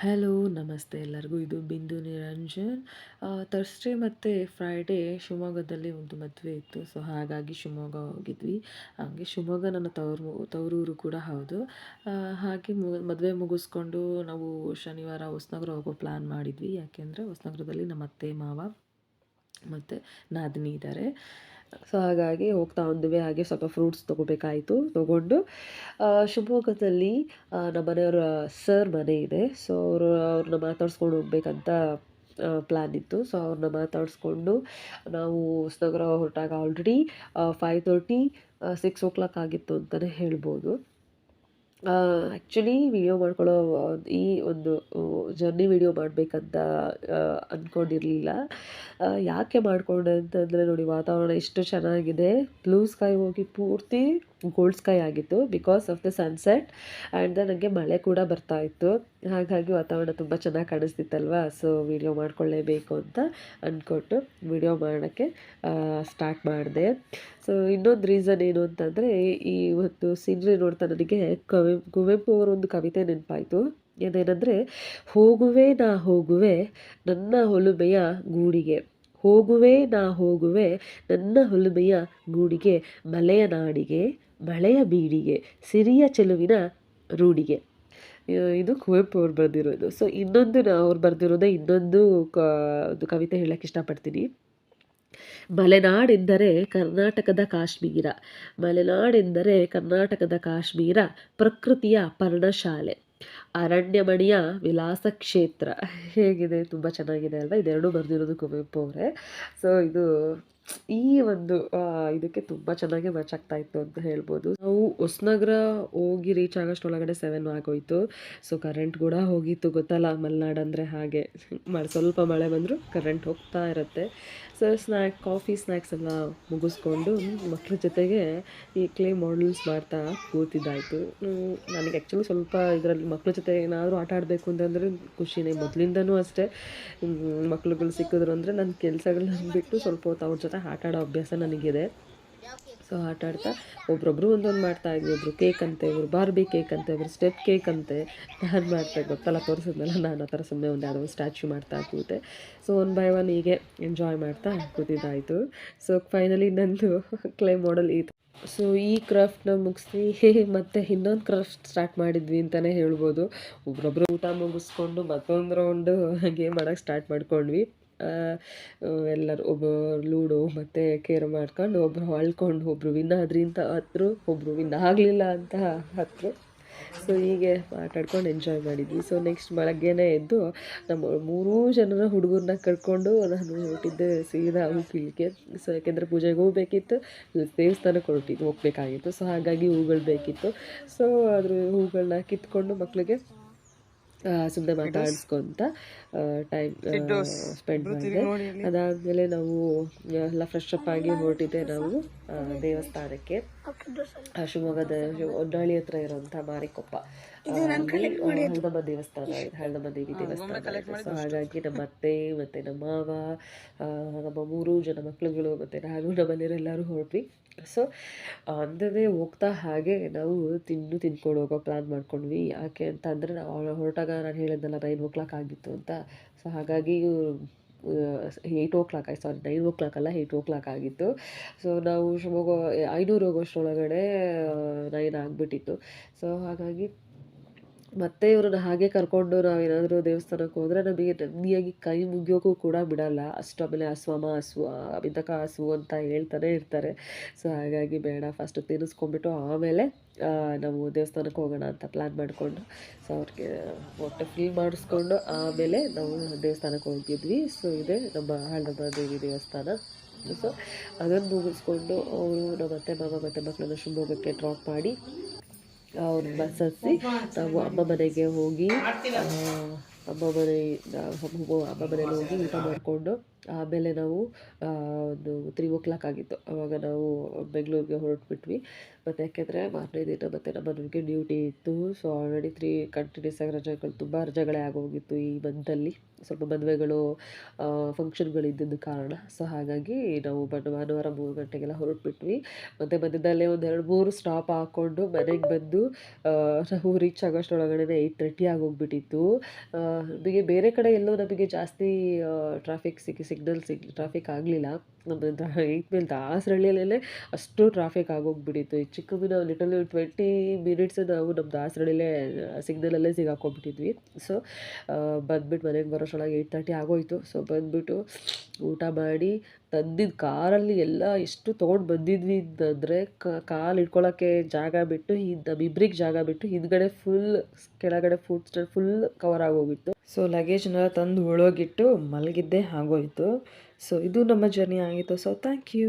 Hello ನಮಸ್ತೆ ಎಲ್ಲರಿಗೂ. ಇದು ಬಿಂದು ನಿರಂಜನ್. ಥರ್ಸ್ಡೇ ಮತ್ತು ಫ್ರೈಡೇ ಶಿವಮೊಗ್ಗದಲ್ಲಿ ಒಂದು ಮದುವೆ ಇತ್ತು. ಸೊ ಹಾಗಾಗಿ ಶಿವಮೊಗ್ಗ ಹೋಗಿದ್ವಿ. ಹಾಗೆ ಶಿವಮೊಗ್ಗ ನನ್ನ ತವರೂರು ಕೂಡ ಹೌದು. ಹಾಗೆ ಮದುವೆ ಮುಗಿಸ್ಕೊಂಡು ನಾವು ಶನಿವಾರ ಹೊಸನಗರ ಹೋಗೋ ಪ್ಲ್ಯಾನ್ ಮಾಡಿದ್ವಿ. ಯಾಕೆಂದರೆ ಹೊಸನಗರದಲ್ಲಿ ನಮ್ಮ ಅತ್ತೆ ಮಾವ ಮತ್ತು ನಾದಿನಿ ಇದ್ದಾರೆ. ಸೊ ಹಾಗಾಗಿ ಹೋಗ್ತಾ ಒಂದುವೆ ಹಾಗೆ ಸ್ವಲ್ಪ ಫ್ರೂಟ್ಸ್ ತೊಗೋಬೇಕಾಯಿತು. ತೊಗೊಂಡು ಶಿವಮೊಗ್ಗದಲ್ಲಿ ನಮ್ಮ ಮನೆಯವರ ಸರ್ ಮನೆ ಇದೆ. ಸೊ ಅವ್ರನ್ನ ಮಾತಾಡ್ಸ್ಕೊಂಡು ಹೋಗ್ಬೇಕಂತ ಪ್ಲ್ಯಾನ್ ಇತ್ತು. ಸೊ ಅವ್ರನ್ನ ಮಾತಾಡಿಸ್ಕೊಂಡು ನಾವು ಹೊಸನಗರ ಹೊರಟಾಗ ಆಲ್ರೆಡಿ 5:30 6 ಆಗಿತ್ತು ಅಂತಲೇ ಹೇಳ್ಬೋದು. ಆ್ಯಕ್ಚುಲಿ ವಿಡಿಯೋ ಮಾಡ್ಕೊಳ್ಳೋ ಈ ಒಂದು ಜರ್ನಿ ವಿಡಿಯೋ ಮಾಡಬೇಕಂತ ಅಂದ್ಕೊಂಡಿರಲಿಲ್ಲ. ಯಾಕೆ ಮಾಡಿಕೊಂಡೆ ಅಂತಂದರೆ ನೋಡಿ, ವಾತಾವರಣ ಎಷ್ಟು ಚೆನ್ನಾಗಿದೆ. ಬ್ಲೂ ಸ್ಕೈ ಹೋಗಿ ಪೂರ್ತಿ ಗೋಲ್ಡ್ ಸ್ಕೈ ಆಗಿತ್ತು because of the sunset. And ನನಗೆ ಮಳೆ ಕೂಡ ಬರ್ತಾ ಇತ್ತು. ಹಾಗಾಗಿ ವಾತಾವರಣ ತುಂಬ ಚೆನ್ನಾಗಿ ಕಾಣಿಸ್ತಿತ್ತಲ್ವ. ಸೊ ವಿಡಿಯೋ ಮಾಡ್ಕೊಳ್ಳೇಬೇಕು ಅಂತ ಅಂದ್ಕೊಟ್ಟು ವಿಡಿಯೋ ಮಾಡೋಕ್ಕೆ ಸ್ಟಾರ್ಟ್ ಮಾಡಿದೆ. ಸೊ ಇನ್ನೊಂದು ರೀಸನ್ ಏನು ಅಂತಂದರೆ, ಈ ಒಂದು ಸೀನ್ರಿ ನೋಡ್ತಾ ನನಗೆ ಕುವೆಂಪು ಅವರ ಒಂದು ಕವಿತೆ ನೆನಪಾಯಿತು. ಅದೇನೆಂದರೆ, ಹೋಗುವೆ ನಾ ಹೋಗುವೆ ನನ್ನ ಹೊಲುಮೆಯ ಗೂಡಿಗೆ, ಹೋಗುವೆ ನಾ ಹೋಗುವೆ ನನ್ನ ಹೊಲುಮೆಯ ಗೂಡಿಗೆ, ಮಲೆಯ ನಾಡಿಗೆ ಮಳೆಯ ಬೀಡಿಗೆ, ಸಿರಿಯ ಚೆಲುವಿನ ರೂಢಿಗೆ. ಇದು ಕುವೆಂಪು ಅವ್ರು ಬರೆದಿರೋದು. ಸೊ ಇನ್ನೊಂದು ಅವ್ರು ಬರೆದಿರೋದೇ ಇನ್ನೊಂದು ಒಂದು ಕವಿತೆ ಹೇಳಕ್ಕೆ ಇಷ್ಟಪಡ್ತೀನಿ. ಮಲೆನಾಡೆಂದರೆ ಕರ್ನಾಟಕದ ಕಾಶ್ಮೀರ, ಮಲೆನಾಡೆಂದರೆ ಕರ್ನಾಟಕದ ಕಾಶ್ಮೀರ, ಪ್ರಕೃತಿಯ ಪರ್ಣಶಾಲೆ, ಅರಣ್ಯಮಣಿಯ ವಿಲಾಸ ಕ್ಷೇತ್ರ. ಹೇಗಿದೆ, ತುಂಬ ಚೆನ್ನಾಗಿದೆ ಅಲ್ವಾ? ಇದೆರಡೂ ಬರೆದಿರೋದು ಕುವೆಂಪು ಅವರೇ. ಸೊ ಇದು ಈ ಒಂದು ಇದಕ್ಕೆ ತುಂಬ ಚೆನ್ನಾಗಿ ಮ್ಯಾಚ್ ಆಗ್ತಾ ಇತ್ತು ಅಂತ ಹೇಳ್ಬೋದು. ನಾವು ಹೊಸನಗರ ಹೋಗಿ ರೀಚ್ ಆಗೋಷ್ಟರೊಳಗಡೆ 7 ಆಗೋಯಿತು. ಸೊ ಕರೆಂಟ್ ಕೂಡ ಹೋಗಿತ್ತು. ಗೊತ್ತಲ್ಲ, ಮಲೆನಾಡಂದರೆ ಹಾಗೆ ಸ್ವಲ್ಪ ಮಳೆ ಬಂದರೂ ಕರೆಂಟ್ ಹೋಗ್ತಾ ಇರುತ್ತೆ. ಸೊ ಕಾಫಿ ಸ್ನ್ಯಾಕ್ಸ್ ಎಲ್ಲ ಮುಗಿಸ್ಕೊಂಡು ಮಕ್ಳ ಜೊತೆಗೆ ಈ ಕ್ಲೇ ಮಾಡಲ್ಸ್ ಮಾಡ್ತಾ ಕೂತಿದ್ದಾಯಿತು. ನನಗೆ ಆ್ಯಕ್ಚುಲಿ ಸ್ವಲ್ಪ ಇದರಲ್ಲಿ ಮಕ್ಳ ಜೊತೆ ಏನಾದರೂ ಆಟ ಆಡಬೇಕು ಅಂತಂದರೆ ಖುಷಿನೇ. ಮೊದಲಿಂದನೂ ಅಷ್ಟೇ, ಮಕ್ಳುಗಳು ಸಿಕ್ಕಿದ್ರು ಅಂದರೆ ನನ್ನ ಕೆಲಸಗಳನ್ನ ಬಿಟ್ಟು ಸ್ವಲ್ಪ ಹೊತ್ತು ಅವ್ರ ಜೊತೆ ಆಟ ಆಡೋ ಅಭ್ಯಾಸ ನನಗಿದೆ. ಸೊ ಆಟ ಆಡ್ತಾ ಒಬ್ರೊಬ್ರು ಒಂದೊಂದು ಮಾಡ್ತಾಯಿದ್ವಿ. ಒಬ್ಬರು ಕೇಕ್ ಅಂತೆ, ಒಬ್ರು ಬಾರ್ಬಿ ಕೇಕ್ ಅಂತೆ, ಒಬ್ರು ಸ್ಟೆಪ್ ಕೇಕ್ ಅಂತೆ. ನಾನು ಮಾಡ್ತಾ ಗೊತ್ತಲ್ಲ, ತೋರಿಸಿದ್ನಲ್ಲ, ನಾನು ಆ ಥರ ಸುಮ್ಮನೆ ಒಂದು ಯಾವುದೋ ಒಂದು ಸ್ಟ್ಯಾಚ್ಯೂ ಮಾಡ್ತಾ ಕೂತೆ. ಸೊ 1 by 1 ಹೀಗೆ ಎಂಜಾಯ್ ಮಾಡ್ತಾ ಕೂತಿದ್ದಾಯಿತು. ಸೊ ಫೈನಲಿ ನಂದು ಕ್ಲೇ ಮಾಡಲ್ ಇತ್ತು. ಸೊ ಈ ಕ್ರಾಫ್ಟ್ನ ಮುಗಿಸಿ ಮತ್ತೆ ಇನ್ನೊಂದು ಕ್ರಾಫ್ಟ್ ಸ್ಟಾರ್ಟ್ ಮಾಡಿದ್ವಿ ಅಂತಲೇ ಹೇಳ್ಬೋದು. ಒಬ್ರೊಬ್ರು ಊಟ ಮುಗಿಸ್ಕೊಂಡು ಮತ್ತೊಂದು ರೌಂಡು ಗೇಮ್ ಆಡೋಕ್ಕೆ ಸ್ಟಾರ್ಟ್ ಮಾಡ್ಕೊಂಡ್ವಿ. ಎಲ್ಲರೂ ಲೂಡೋ ಮತ್ತು ಕೇರಮ್ ಆಡ್ಕೊಂಡು ಒಬ್ಬರು ಅಳ್ಕೊಂಡು ಒಬ್ಬರು ವಿನ್ ಆದ್ರಿ ಅಂತ ಹತ್ರು, ಒಬ್ಬರು ವಿನ್ ಆಗಲಿಲ್ಲ ಅಂತ ಹತ್ರು. ಸೊ ಹೀಗೆ ಆಟಾಡ್ಕೊಂಡು ಎಂಜಾಯ್ ಮಾಡಿದ್ವಿ. ಸೊ ನೆಕ್ಸ್ಟ್ ಬೆಳಗ್ಗೆನೇ ಎದ್ದು ನಮ್ಮ 3 ಜನರ ಹುಡುಗರನ್ನ ಕರ್ಕೊಂಡು ನಾನು ಹೊರಟಿದ್ದೆ ಸೀದಾ ಉಪ್ಪಿಲಿಗೆ. ಸೊ ಯಾಕೆಂದರೆ ಪೂಜೆಗೆ ಹೋಗಬೇಕಿತ್ತು, ದೇವಸ್ಥಾನಕ್ಕೆ ಹೋಗಬೇಕಾಗಿತ್ತು. ಸೊ ಹಾಗಾಗಿ ಹೂಗಳು ಬೇಕಿತ್ತು. ಸೊ ಅದ್ರ ಹೂಗಳನ್ನ ಕಿತ್ಕೊಂಡು ಮಕ್ಕಳಿಗೆ ಸುಮ್ಮನೆ ಮಾತಾಡಿಸ್ಕೊತ ಟೈಮ್ ಸ್ಪೆಂಡ್ ಮಾಡಿದೆ. ಅದಾದಮೇಲೆ ನಾವು ಎಲ್ಲ ಫ್ರೆಶ್ ಅಪ್ ಆಗಿ ಹೊರಟಿದ್ದೆ ನಾವು ದೇವಸ್ಥಾನಕ್ಕೆ. ಶಿವಮೊಗ್ಗದ ಹೊನ್ನಾಳಿ ಹತ್ರ ಇರೋಂಥ ಮಾರಿಕೊಪ್ಪ ಹಳ್ಳದಮ್ಮ ದೇವಸ್ಥಾನ ಇದೆ, ಹಳ್ಳದಮ್ಮ ದೇವಿ ದೇವಸ್ಥಾನ ಇದೆ. ಸೊ ಹಾಗಾಗಿ ನಮ್ಮ ಅತ್ತೆ ಮತ್ತು ನಮ್ಮ ಮಾವ, ನಮ್ಮ 3 ಜನ ಮಕ್ಳುಗಳು ಮತ್ತು ನಾನು, ನಮ್ಮ ಮನೆಯವರೆಲ್ಲರೂ ಹೊರಟ್ವಿ. ಸೊ ಅಂದವೇ ಹೋಗ್ತಾ ಹಾಗೆ ನಾವು ತಿನ್ಕೊಂಡು ಹೋಗೋ ಪ್ಲ್ಯಾನ್ ಮಾಡ್ಕೊಂಡ್ವಿ. ಯಾಕೆ ಅಂತ ಅಂದರೆ, ನಾವು ಹೊರಟಾಗ ನಾನು ಹೇಳಿದ್ನಲ್ಲ 9 ಆಗಿತ್ತು ಅಂತ. ಸೊ ಹಾಗಾಗಿ 9 ಅಲ್ಲ 8 ಆಗಿತ್ತು. ಸೊ ನಾವು ಶಿವಮೊಗ್ಗ ಐನೂರು ಹೋಗೋಷ್ಟರೊಳಗಡೆ 9 ಆಗಿಬಿಟ್ಟಿತ್ತು. ಸೊ ಹಾಗಾಗಿ ಮತ್ತೆ ಇವ್ರನ್ನ ಹಾಗೆ ಕರ್ಕೊಂಡು ನಾವೇನಾದರೂ ದೇವಸ್ಥಾನಕ್ಕೆ ಹೋದರೆ ನಮಗೆ ನೆಮ್ಮದಿಯಾಗಿ ಕೈ ಮುಗಿಯೋಕ್ಕೂ ಕೂಡ ಬಿಡಲ್ಲ. ಅಷ್ಟು ಆಮೇಲೆ ಹಸ್ವು ಬಿದ್ದಕ ಹಸ್ವು ಅಂತ ಹೇಳ್ತಾನೆ ಇರ್ತಾರೆ. ಸೊ ಹಾಗಾಗಿ ಬೇಡ, ಫಸ್ಟು ತಿನ್ನಿಸ್ಕೊಂಡ್ಬಿಟ್ಟು ಆಮೇಲೆ ನಾವು ದೇವಸ್ಥಾನಕ್ಕೆ ಹೋಗೋಣ ಅಂತ ಪ್ಲ್ಯಾನ್ ಮಾಡಿಕೊಂಡು, ಸೊ ಅವ್ರಿಗೆ ಹೊಟ್ಟೆ ಫಿಲ್ ಮಾಡಿಸ್ಕೊಂಡು ಆಮೇಲೆ ನಾವು ದೇವಸ್ಥಾನಕ್ಕೆ ಹೋಗಿದ್ವಿ. ಸೊ ಇದೆ ನಮ್ಮ ಹಳ್ಳದಮ್ಮ ದೇವಿ ದೇವಸ್ಥಾನ. ಸೊ ಅದನ್ನು ಮುಗಿಸ್ಕೊಂಡು ಅವರು ನಮ್ಮ ಅತ್ತೆ ಮಾವ ಮತ್ತು ಮಕ್ಕಳನ್ನ ಶಿವಮೊಗ್ಗಕ್ಕೆ ಡ್ರಾಪ್ ಮಾಡಿ ಅವ್ರ ಬಸ್ ಹತ್ತಿ ನಾವು ಅಮ್ಮ ಮನೆಗೆ ಹೋಗಿ ಅಮ್ಮ ಮನೇಲಿ ಹೋಗಿ ಊಟ ಮಾಡಿಕೊಂಡು ಆಮೇಲೆ ನಾವು ಒಂದು 3 ಆಗಿತ್ತು. ಆವಾಗ ನಾವು ಬೆಂಗಳೂರಿಗೆ ಹೊರಟ್ಬಿಟ್ವಿ. ಮತ್ತು ಯಾಕೆಂದರೆ ಮಾರನೇ ದಿನ ಮತ್ತು ನಮ್ಮ ಮನೆಗೆ ಡ್ಯೂಟಿ ಇತ್ತು. ಸೊ ಆಲ್ರೆಡಿ 3 ಕಂಟಿನ್ಯೂಸ್ ಆಗಿ ರಜೆಗಳು, ತುಂಬ ರಜೆಗಳೇ ಆಗೋಗಿತ್ತು ಈ ಮಂತಲ್ಲಿ. ಸ್ವಲ್ಪ ಮದುವೆಗಳು, ಫಂಕ್ಷನ್ಗಳು ಇದ್ದಿದ್ದ ಕಾರಣ. ಸೊ ಹಾಗಾಗಿ ನಾವು ಭಾನುವಾರ 3 ಗಂಟೆಗೆಲ್ಲ ಹೊರಟ್ಬಿಟ್ವಿ. ಮತ್ತು ಮಧ್ಯದಲ್ಲೇ ಒಂದು 2-3 ಸ್ಟಾಪ್ ಹಾಕ್ಕೊಂಡು ಮನೆಗೆ ಬಂದು ನಾವು ರೀಚ್ ಆಗೋಷ್ಟರೊಳಗಡೆನೇ 8:30 ಆಗೋಗ್ಬಿಟ್ಟಿತ್ತು. ನಮಗೆ ಬೇರೆ ಕಡೆ ಎಲ್ಲೂ ನಮಗೆ ಜಾಸ್ತಿ ಟ್ರಾಫಿಕ್ ಆಗಲಿಲ್ಲ. ನಮ್ಮ ಮೇಲೆ ದಾಸರಳ್ಳಿಯಲ್ಲೇ ಅಷ್ಟು ಟ್ರಾಫಿಕ್ ಆಗೋಗ್ಬಿಟ್ಟಿತ್ತು. ಹೆಚ್ಚು ಕಮ್ಮಿ ನಾವು ಲಿಟರಲಿ 20 ಮಿನಿಟ್ಸ್ ನಾವು ನಮ್ಮ ದಾಸರಳ್ಳಿಲೇ ಸಿಗ್ನಲಲ್ಲೇ ಸಿಗಾಕೊಂಡ್ಬಿಟ್ಟಿದ್ವಿ. ಸೊ ಬಂದ್ಬಿಟ್ಟು ಮನೆಗೆ ಬರೋಷ್ಟರೊಳಗೆ 8:30 ಆಗೋಯಿತು. ಸೊ ಬಂದ್ಬಿಟ್ಟು ಊಟ ಮಾಡಿ ತಂದಿದ್ದ ಕಾರಲ್ಲಿ ಎಲ್ಲ ಎಷ್ಟು ತೊಗೊಂಡು ಬಂದಿದ್ವಿ ಅಂತಂದರೆ ಕಾಲು ಇಟ್ಕೊಳ್ಳೋಕ್ಕೆ ಜಾಗ ಬಿಟ್ಟು ನಮ್ಮಿಬ್ರಿಗೆ ಜಾಗ ಬಿಟ್ಟು ಹಿಂದ್ಗಡೆ ಫುಲ್ ಕೆಳಗಡೆ ಫುಡ್ ಸ್ಟಾಂಡ್ ಫುಲ್ ಕವರ್ ಆಗೋಗಿತ್ತು. ಸೊ ಲಗೇಜ್ನೆಲ್ಲ ತಂದು ಒಳಗಿಟ್ಟು ಮಲಗಿದ್ದೇ ಆಗೋಯಿತು. ಸೊ ಇದು ನಮ್ಮ ಜರ್ನಿ ಆಗಿತ್ತು. So thank you.